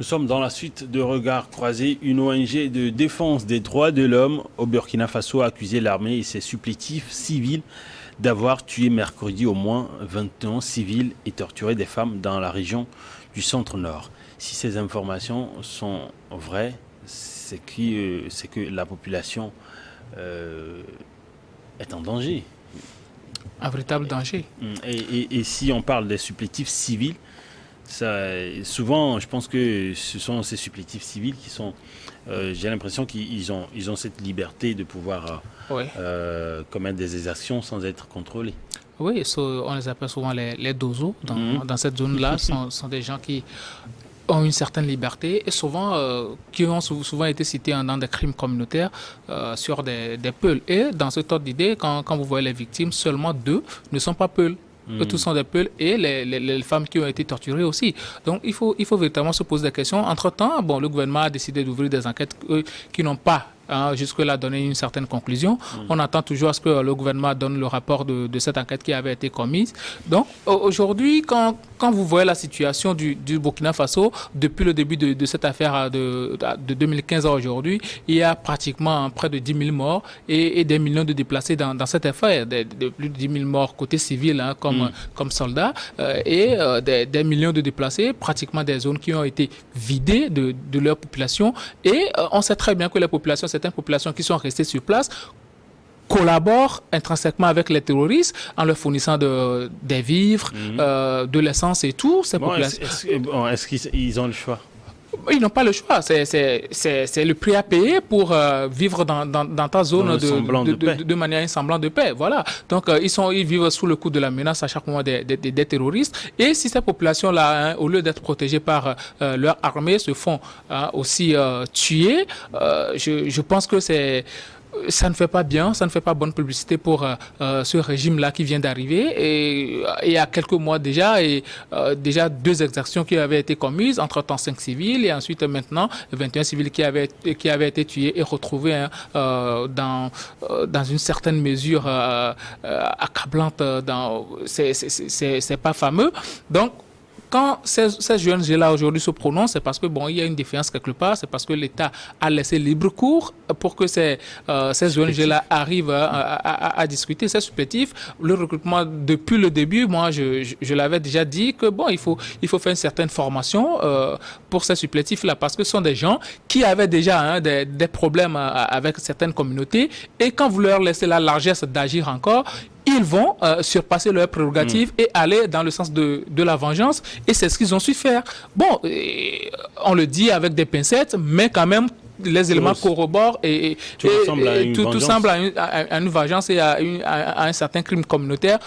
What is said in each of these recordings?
Nous sommes dans la suite de Regards croisés. Une ONG de défense des droits de l'homme au Burkina Faso a accusé l'armée et ses supplétifs civils d'avoir tué mercredi au moins 21 civils et torturé des femmes dans la région du centre-nord. Si ces informations sont vraies, c'est que la population est en danger. Un véritable danger. Et si on parle des supplétifs civils, souvent, je pense que ce sont ces supplétifs civils qui sont... j'ai l'impression qu'ils ont cette liberté de pouvoir Oui. commettre des exactions sans être contrôlés. Oui, on les appelle souvent les dozos. Dans cette zone-là, sont des gens qui ont une certaine liberté et souvent qui ont souvent été cités dans des crimes communautaires sur des peuls. Et dans ce ordre d'idée, quand vous voyez les victimes, seulement 2 ne sont pas peuls. Eux tous sont des peuls et les femmes qui ont été torturées aussi. Donc il faut véritablement se poser des questions. Entre-temps, le gouvernement a décidé d'ouvrir des enquêtes qui n'ont pas jusque-là donné une certaine conclusion. On attend toujours à ce que le gouvernement donne le rapport de cette enquête qui avait été commise. Donc aujourd'hui, quand vous voyez la situation du Burkina Faso, depuis le début de cette affaire de 2015 à aujourd'hui, il y a pratiquement près de 10 000 morts et des millions de déplacés dans cette affaire. Plus de 10 000 morts côté civil comme soldats et des millions de déplacés, pratiquement des zones qui ont été vidées de leur population. Et on sait très bien que certaines populations qui sont restées sur place collaborent intrinsèquement avec les terroristes en leur fournissant des vivres, de l'essence et tout. Est-ce qu'ils ont le choix? Ils n'ont pas le choix. C'est le prix à payer pour vivre dans ta zone de manière un semblant de paix. Voilà. Donc, ils vivent sous le coup de la menace à chaque moment des terroristes. Et si ces populations-là, au lieu d'être protégées par leur armée, se font aussi tuer, je pense que ça ne fait pas bien, ça ne fait pas bonne publicité pour ce régime-là qui vient d'arriver. Et il y a quelques mois déjà, déjà 2 exactions qui avaient été commises, entre-temps 5 civils et ensuite maintenant 21 civils qui avaient été tués et retrouvés dans une certaine mesure accablante. C'est pas fameux. Donc, quand ces jeunes là aujourd'hui se prononcent, c'est parce que il y a une défiance quelque part, c'est parce que l'État a laissé libre cours pour que ces jeunes là arrivent à discuter. C'est supplétif. Le recrutement depuis le début, moi je l'avais déjà dit que il faut faire une certaine formation pour ces supplétifs là parce que ce sont des gens qui avaient déjà des problèmes avec certaines communautés et quand vous leur laissez la largesse d'agir encore, ils vont surpasser leurs prérogatives et aller dans le sens de la vengeance. Et c'est ce qu'ils ont su faire. On le dit avec des pincettes, mais quand même, les éléments corroborent et tout semble à une vengeance et à un certain crime communautaire.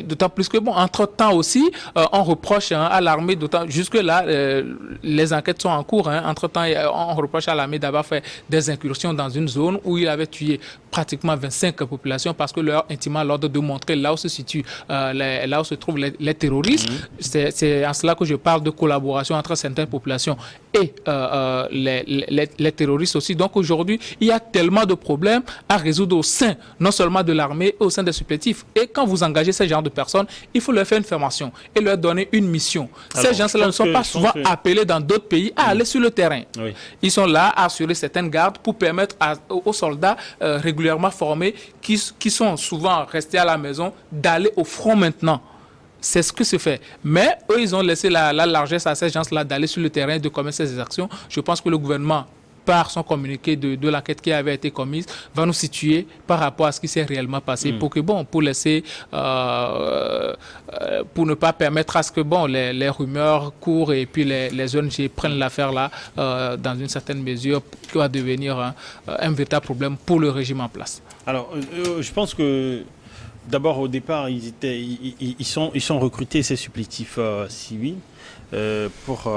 D'autant plus que, entre-temps aussi, on reproche à l'armée, jusque-là, les enquêtes sont en cours. Entre-temps, on reproche à l'armée d'avoir fait des incursions dans une zone où il avait tué pratiquement 25 populations parce que leur intimement l'ordre de montrer là où se situent, là où se trouvent les terroristes. C'est en cela que je parle de collaboration entre certaines populations et les terroristes aussi. Donc aujourd'hui, il y a tellement de problèmes à résoudre au sein, non seulement de l'armée, au sein des supplétifs. Et quand vous engagez ces genres de personnes, il faut leur faire une formation et leur donner une mission. Ces gens-là ne sont pas souvent appelés dans d'autres pays à aller sur le terrain. Oui. Ils sont là à assurer certaines gardes pour permettre aux soldats régulièrement formés qui sont souvent restés à la maison d'aller au front maintenant. C'est ce que se fait. Mais eux, ils ont laissé la largesse à ces gens-là d'aller sur le terrain, de commettre ces actions. Je pense que le gouvernement, par son communiqué de l'enquête qui avait été commise, va nous situer par rapport à ce qui s'est réellement passé pour laisser, pour ne pas permettre à ce que les rumeurs courent et puis les ONG prennent l'affaire là dans une certaine mesure qui va devenir un véritable problème pour le régime en place. Alors, je pense que d'abord, au départ, ils sont recrutés, ces supplétifs civils, pour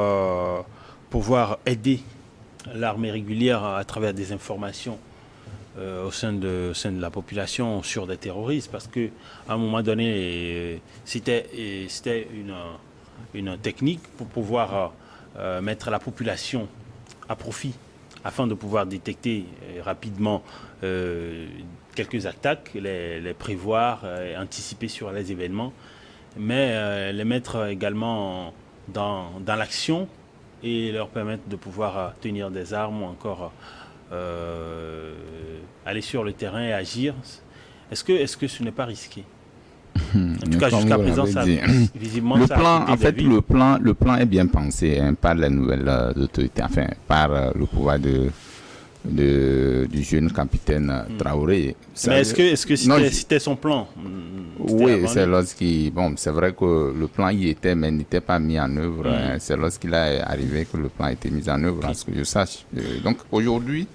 pouvoir aider l'armée régulière à travers des informations au sein de la population sur des terroristes, parce qu'à un moment donné, c'était une technique pour pouvoir mettre la population à profit, afin de pouvoir détecter rapidement quelques attaques, les prévoir, anticiper sur les événements, mais les mettre également dans l'action et leur permettre de pouvoir tenir des armes ou encore aller sur le terrain et agir. Est-ce que ce n'est pas risqué? En tout cas, jusqu'à présent, ça, visiblement, le ça plan, a été le plan est bien pensé par les nouvelles autorités, enfin, par le pouvoir du jeune capitaine Traoré. Mais est-ce que c'était son plan? Oui, c'est lorsqu'il... Bon, c'est vrai que le plan y était, mais n'était pas mis en œuvre. C'est lorsqu'il est arrivé que le plan a été mis en œuvre, à ce que je sache. Donc, aujourd'hui,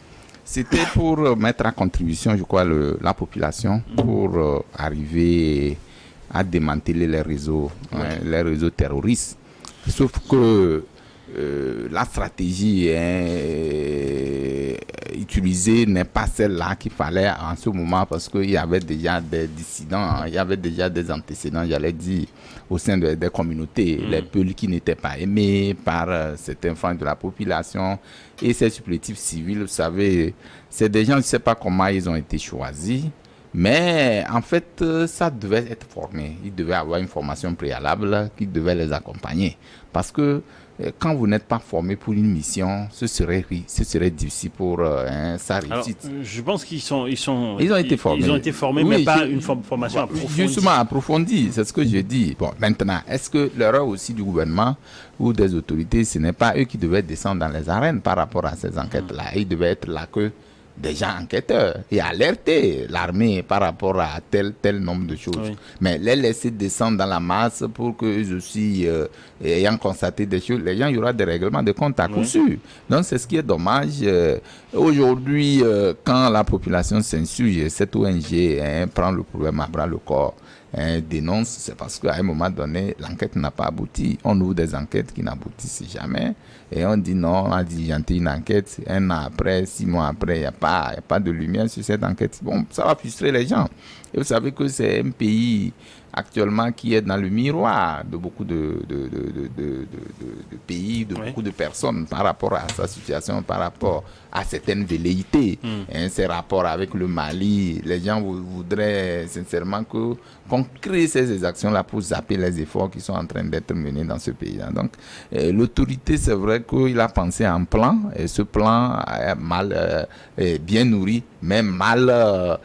c'était pour mettre à contribution, je crois, la population pour arriver à démanteler les réseaux terroristes. Sauf que la stratégie utilisée n'est pas celle-là qu'il fallait en ce moment, parce qu'il y avait déjà des dissidents, il y avait déjà des antécédents, j'allais dire, au sein des communautés, les peuples qui n'étaient pas aimés par certains franges de la population. Et ces supplétifs civils, vous savez, c'est des gens, je ne sais pas comment ils ont été choisis, mais en fait, ça devait être formé. Il devait avoir une formation préalable qui devait les accompagner. Parce que quand vous n'êtes pas formé pour une mission, ce serait difficile pour sa réussite. Alors, je pense qu'ils ont été formés. Ils ont été formés, oui, mais pas une formation approfondie. Justement, approfondie, c'est ce que je dis. Bon, maintenant, est-ce que l'erreur aussi du gouvernement ou des autorités, ce n'est pas eux qui devaient descendre dans les arènes par rapport à ces enquêtes-là? Ils devaient être là que des gens enquêteurs et alerter l'armée par rapport à tel nombre de choses. Oui. Mais les laisser descendre dans la masse pour qu'eux aussi, ayant constaté des choses, les gens, il y aura des règlements de compte à coup sûr. Donc, c'est ce qui est dommage. Aujourd'hui, quand la population s'insurge, cette ONG prend le problème à bras le corps, dénonce, c'est parce qu'à un moment donné, l'enquête n'a pas abouti. On ouvre des enquêtes qui n'aboutissent jamais. Et on dit non, on a diligenté une enquête. 1 an après, 6 mois après, il n'y a pas de lumière sur cette enquête. Bon, ça va frustrer les gens. Et vous savez que c'est un pays actuellement qui est dans le miroir de beaucoup de pays, de beaucoup de personnes par rapport à sa situation, par rapport à certaines velléités. Ces rapports avec le Mali, les gens voudraient sincèrement qu'on crée ces actions-là pour zapper les efforts qui sont en train d'être menés dans ce pays-là. Donc, l'autorité, c'est vrai qu'il a pensé à un plan, et ce plan est mal, bien nourri, mais mal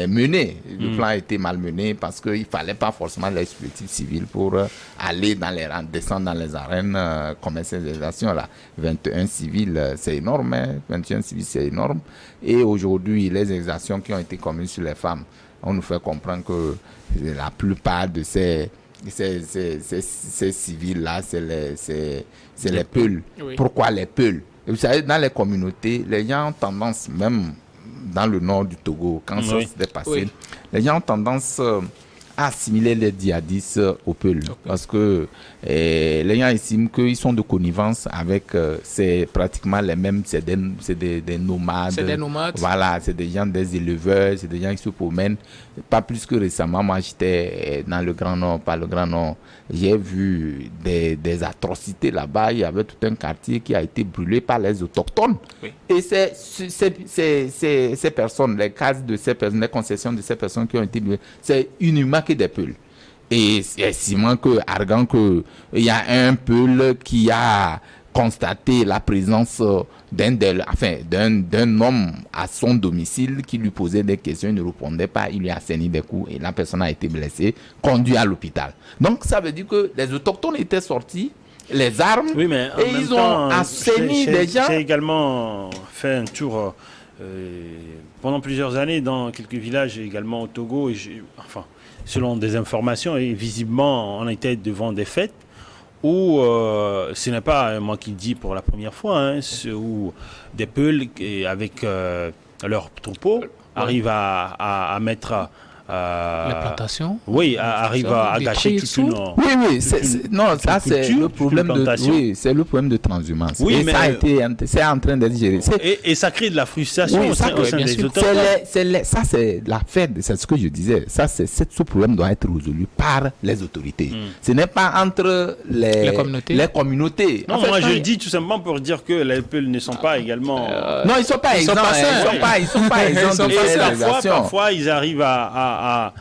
mené. Le plan a été mal mené parce qu'il ne fallait pas forcément l'exploitif civil pour aller dans les rangs, descendre dans les arènes, commettre ces actions-là. 21 civils, c'est énorme, 21 civils, c'est énorme. Et aujourd'hui, les exactions qui ont été commises sur les femmes, on nous fait comprendre que la plupart de ces civils-là, c'est les Peuls. Oui. Pourquoi les Peuls? Vous savez, dans les communautés, les gens ont tendance, même dans le nord du Togo, quand ça s'est passé, les gens ont tendance à assimiler les djihadistes aux Peuls. Parce que les gens estiment qu'ils sont de connivence avec, c'est pratiquement les mêmes, c'est des nomades. C'est des nomades. Voilà, c'est des gens, des éleveurs, c'est des gens qui se promènent. Pas plus que récemment, moi j'étais dans le Grand Nord, pas le Grand Nord, j'ai vu des atrocités là-bas. Il y avait tout un quartier qui a été brûlé par les autochtones. Oui. Et ces personnes, les cases de ces personnes, les concessions de ces personnes qui ont été brûlées, c'est inhumain que des Peuls. Et c'est estimant que, arrogant que, il y a un Peul qui a constaté la présence d'un homme à son domicile qui lui posait des questions, il ne répondait pas, il lui a asséné des coups et la personne a été blessée, conduite à l'hôpital. Donc ça veut dire que les autochtones étaient sortis, les armes, et ils ont assaini des gens. J'ai également fait un tour pendant plusieurs années dans quelques villages également au Togo, et selon des informations, et visiblement on était devant des fêtes où ce n'est pas moi qui le dis pour la première fois, où des Peuls avec leurs troupeaux arrivent à mettre la plantation. Oui, arrive à gâcher tout une. Oui, ça c'est le problème c'est le problème de transhumance. Oui, et mais c'est en train d'être géré. Et ça crée de la frustration au sein des autochtones. Ça c'est l'affaire, c'est ce que je disais. Ce problème doit être résolu par les autorités. Ce n'est pas entre les communautés. Non, moi je le dis tout simplement pour dire que les peuples ne sont pas également. Non, ils sont pas exempts. Ils sont pas exempts. Parfois ils arrivent à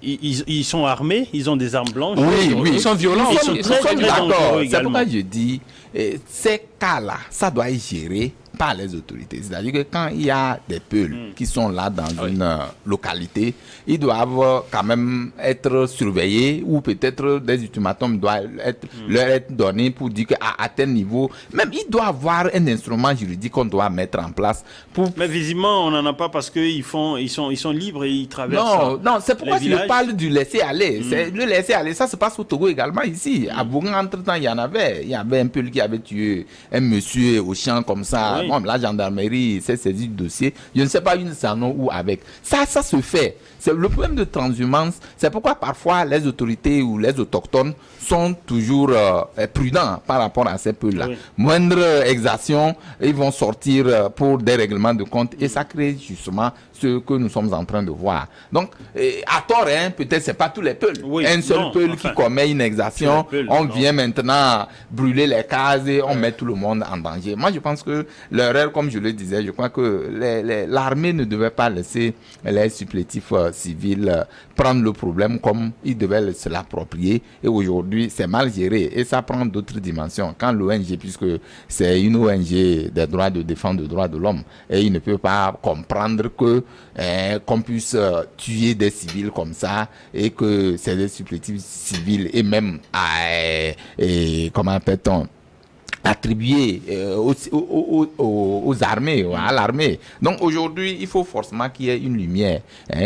ils sont armés, ils ont des armes blanches. Oui. Ils sont violents. Ils sont très d'accord. dangereux C'est également. pourquoi je dis, ces cas-là, ça doit être géré par les autorités. C'est-à-dire que quand il y a des peuls qui sont là dans une localité, ils doivent quand même être surveillés ou peut-être des ultimatums doivent leur être donnés pour dire qu'à tel niveau, même il doit avoir un instrument juridique qu'on doit mettre en place pour... Mais visiblement, on n'en a pas parce qu'ils sont libres et ils traversent. Non, c'est pourquoi les je villages. parle du laisser-aller. Le laisser-aller, ça se passe au Togo également ici. À Bourg, entre-temps, il y avait un peul qui avait tué un monsieur au champ comme ça. Oui. Bon, la gendarmerie s'est saisie du dossier. Je ne sais pas une sanon ou avec. Ça se fait. C'est le problème de transhumance. C'est pourquoi parfois les autorités ou les autochtones sont toujours prudents par rapport à ces peuls-là. Oui. Moindre exaction, ils vont sortir pour des règlements de compte et ça crée justement ce que nous sommes en train de voir. Donc, à tort, peut-être c'est pas tous les peuls. Oui, Un seul non, peul enfin, qui commet une exaction, tous les peuls, on non. vient maintenant brûler les cases et on met tout le monde en danger. Moi, je pense que l'erreur, comme je le disais, je crois que l'armée ne devait pas laisser les supplétifs civils prendre le problème comme ils devaient se l'approprier. Et aujourd'hui, c'est mal géré et ça prend d'autres dimensions. Quand l'ONG, puisque c'est une ONG des droits de défense des droits de l'homme, et il ne peut pas comprendre que qu'on puisse tuer des civils comme ça et que c'est des supplétifs civils et même comment appelle-t-on attribué aux armées, à l'armée. Donc aujourd'hui, il faut forcément qu'il y ait une lumière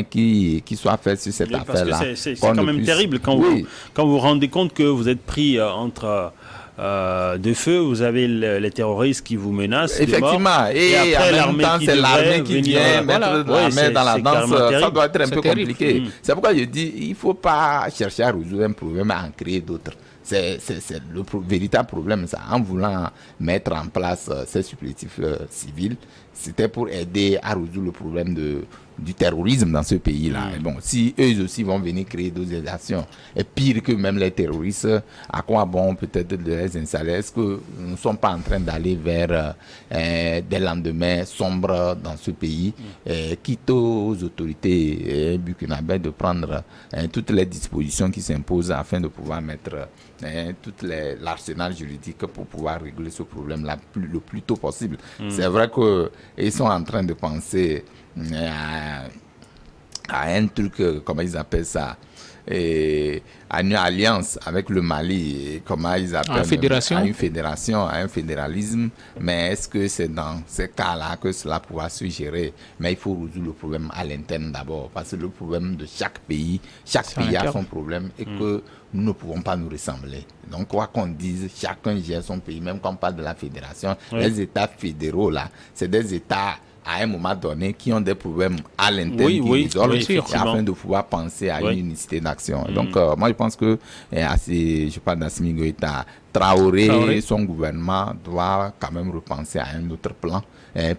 qui soit faite sur cette affaire-là. Parce que c'est quand même terrible quand vous vous rendez compte que vous êtes pris entre de feu, vous avez les terroristes qui vous menacent. Effectivement, et après, en même temps, c'est l'armée qui vient mettre la main dans la danse. Ça doit être un peu compliqué. C'est pourquoi je dis, il ne faut pas chercher à résoudre un problème, à en créer d'autres. C'est le véritable problème, ça. En voulant mettre en place ces supplétifs civils, c'était pour aider à résoudre le problème du terrorisme dans ce pays-là. Et bon, si eux aussi vont venir créer d'autres actions, et pire que même les terroristes, à quoi bon peut-être de les installer? Est-ce que nous ne sommes pas en train d'aller vers des lendemains sombres dans ce pays, quitte aux autorités burkinabées de prendre toutes les dispositions qui s'imposent afin de pouvoir mettre tout l'arsenal juridique pour pouvoir régler ce problème-là le plus tôt possible. C'est vrai qu'ils sont en train de penser à un truc, comment ils appellent ça, à une alliance avec le Mali, comment ils appellent fédération. à une fédération, à un fédéralisme. Mais est-ce que c'est dans ces cas-là que cela pourra se gérer? Mais il faut résoudre le problème à l'interne d'abord, parce que le problème de chaque pays a son problème et que nous ne pouvons pas nous ressembler. Donc, quoi qu'on dise, chacun gère son pays, même quand on parle de la fédération, les États fédéraux, là, c'est des États à un moment donné qui ont des problèmes à l'interne qui résolvent afin de pouvoir penser à une unicité d'action. Donc, moi, je pense que je parle d'Assimi Goïta, Traoré, son gouvernement doit quand même repenser à un autre plan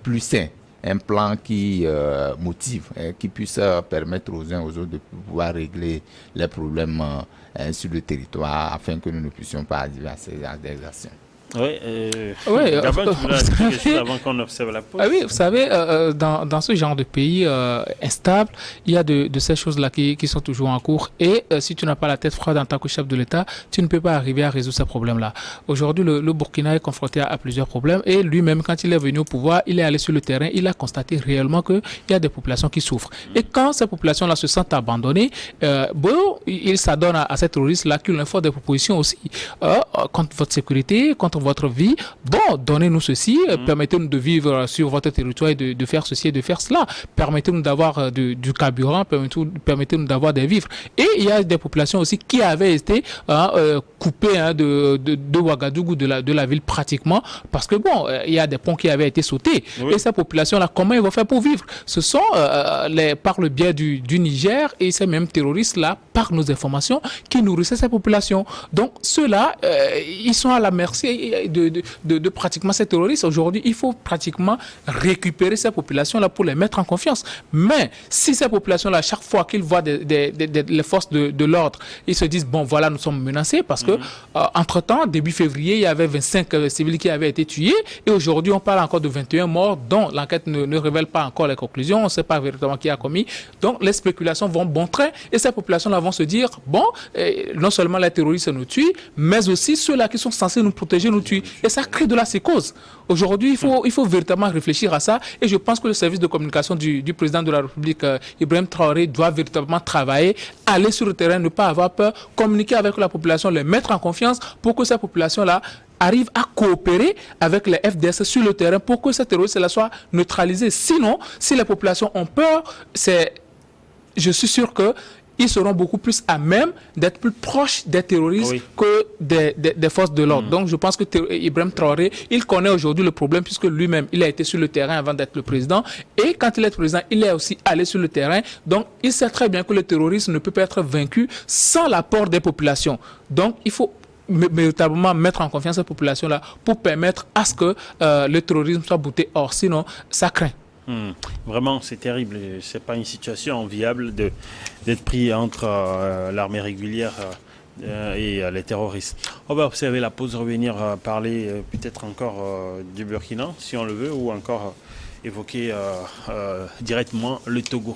plus sain. Un plan qui motive, qui puisse permettre aux uns aux autres de pouvoir régler les problèmes sur le territoire afin que nous ne puissions pas arriver à des actions. Oui, d'abord, tu voulais dire quelque chose avant qu'on observe la pause. Oui, vous savez, dans ce genre de pays instable, il y a de ces choses-là qui sont toujours en cours. Et si tu n'as pas la tête froide en tant que chef de l'État, tu ne peux pas arriver à résoudre ces problèmes-là. Aujourd'hui, le Burkina est confronté à plusieurs problèmes. Et lui-même, quand il est venu au pouvoir, il est allé sur le terrain, il a constaté réellement qu'il y a des populations qui souffrent. Et quand ces populations-là se sentent abandonnées, il s'adonne à ces terroristes-là qui leur font des propositions aussi contre votre sécurité, contre votre vie. Bon, donnez-nous ceci, permettez-nous de vivre sur votre territoire et de faire ceci et de faire cela. Permettez-nous d'avoir du carburant, permettez-nous d'avoir des vivres. Et il y a des populations aussi qui avaient été coupées de Ouagadougou, de la ville pratiquement, parce que bon, il y a des ponts qui avaient été sautés. Oui. Et ces populations-là, comment ils vont faire pour vivre? Ce sont par le biais du Niger et ces mêmes terroristes-là, par nos informations, qui nourrissaient ces populations. Donc ceux-là, ils sont à la merci de pratiquement ces terroristes. Aujourd'hui, il faut pratiquement récupérer ces populations-là pour les mettre en confiance. Mais si ces populations-là, chaque fois qu'ils voient les forces de l'ordre, ils se disent, bon, voilà, nous sommes menacés parce que, entre-temps, début février, il y avait 25 civils qui avaient été tués et aujourd'hui, on parle encore de 21 morts dont l'enquête ne révèle pas encore les conclusions. On ne sait pas véritablement qui a commis. Donc, les spéculations vont bon train et ces populations-là vont se dire, bon, non seulement les terroristes nous tuent, mais aussi ceux-là qui sont censés nous protéger nous tuent. Et ça crée de la psychose. Aujourd'hui, il faut véritablement réfléchir à ça et je pense que le service de communication du président de la République, Ibrahim Traoré, doit véritablement travailler, aller sur le terrain, ne pas avoir peur, communiquer avec la population, les mettre en confiance pour que ces populations-là arrivent à coopérer avec les FDS sur le terrain pour que ces terroristes-là soient neutralisés. Sinon, si les populations ont peur, je suis sûr qu'ils seront beaucoup plus à même d'être plus proches des terroristes que des forces de l'ordre. Donc, je pense que Ibrahim Traoré, il connaît aujourd'hui le problème puisque lui-même, il a été sur le terrain avant d'être le président. Et quand il est président, il est aussi allé sur le terrain. Donc, il sait très bien que le terrorisme ne peut pas être vaincu sans l'apport des populations. Donc, il faut véritablement mettre en confiance cette population-là pour permettre à ce que le terrorisme soit bouté hors. Sinon, ça craint. Vraiment, c'est terrible. C'est pas une situation enviable d'être pris entre l'armée régulière et les terroristes. On va observer la pause, revenir parler peut-être encore du Burkina, si on le veut, ou encore évoquer directement le Togo.